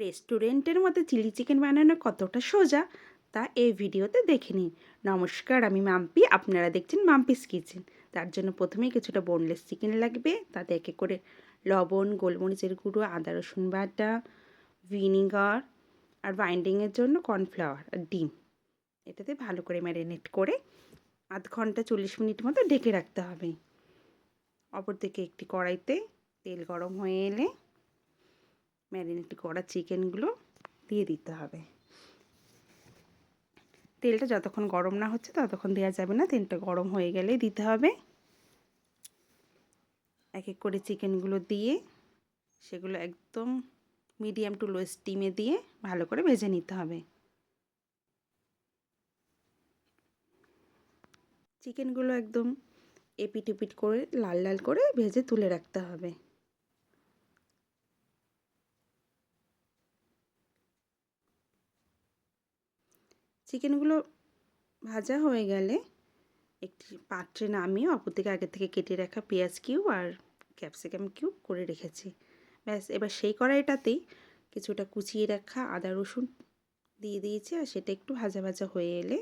রেস্টুরেন্টের মতো chilli chicken বানানো কতটা সোজা তা এই ভিডিওতে দেখে নিন। নমস্কার, আমি মাম্পি, আপনারা দেখছেন মাম্পিস কিচেন। তার জন্য প্রথমেই কিছুটা বোনলেস চিকেন লাগবে। তাতে একে করে লবণ, গোলমরিচের গুঁড়ো, আদা রসুন বাটা, ভিনিগার আর বাইন্ডিংয়ের জন্য কর্নফ্লাওয়ার আর ডিম, এটাতে ভালো করে ম্যারিনেট করে আধ ঘন্টা 40 মিনিট মতো ঢেকে রাখতে হবে। অপরদিকে একটি কড়াইতে তেল গরম হয়ে এলে ম্যারিনেট করা চিকেনগুলো দিয়ে দিতে হবে। তেলটা যতক্ষণ গরম না হচ্ছে ততক্ষণ দেওয়া যাবে না, তেলটা গরম হয়ে গেলেই দিতে হবে। এক এক করে চিকেনগুলো দিয়ে সেগুলো একদম মিডিয়াম টু লো স্টিমে দিয়ে ভালো করে ভেজে নিতে হবে। চিকেনগুলো একদম এপিট এপিট করে লাল লাল করে ভেজে তুলে রাখতে হবে। চিকেনগুলো ভাজা হয়ে গেলে একটি পাত্রে নামিয়ে অপর দিকে আগে থেকে কেটে রাখা পেঁয়াজ কিউব আর ক্যাপসিকাম কিউব করে রেখেছি। ব্যাস, এবার সেই কড়াইটাতেই কিছুটা কুচিয়ে রাখা আদা রসুন দিয়ে দিয়েছি, আর সেটা একটু ভাজা ভাজা হয়ে এলে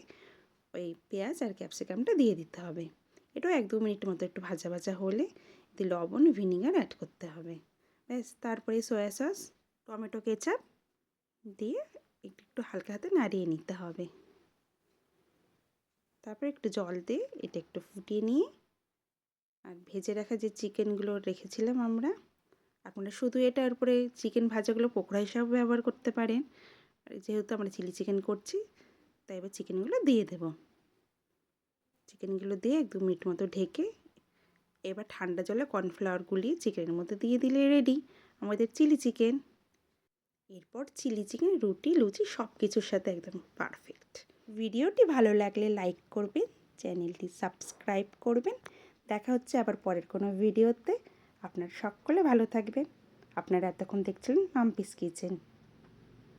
ওই পেঁয়াজ আর ক্যাপসিকামটা দিয়ে দিতে হবে। এটাও 1-2 মিনিট মতো একটু ভাজা ভাজা হলে এতে লবণ, ভিনিগার অ্যাড করতে হবে। ব্যাস, তারপরে সয়া সস, টমেটো কেচাপ দিয়ে একটু একটু হালকা হাতে নাড়িয়ে নিতে হবে। তারপর একটু জল দিয়ে এটা একটু ফুটিয়ে নিয়ে আর ভেজে রাখা যে চিকেনগুলো রেখেছিলাম আপনারা শুধু এটার উপরে চিকেন ভাজাগুলো পকোড়া হিসাবে ব্যবহার করতে পারেন। যেহেতু আমরা চিলি চিকেন করছি তাই এবার চিকেনগুলো দিয়ে দেব। চিকেনগুলো দিয়ে 1-2 মিনিট মতো ঢেকে এবার ঠান্ডা জলে কর্নফ্লাওয়ার গুলিয়ে চিকেনের মধ্যে দিয়ে দিলে রেডি আমাদের চিলি চিকেন। এরপর চিলি চিকেন রুটি, লুচি সব কিছুর সাথে একদম পারফেক্ট। ভিডিওটি ভালো লাগলে লাইক করবেন, চ্যানেলটি সাবস্ক্রাইব করবেন। দেখা হচ্ছে আবার পরের কোনো ভিডিওতে। আপনারা সকলে ভালো থাকবেন। আপনারা এতক্ষণ দেখছিলেন মাম্পিস কিচেন।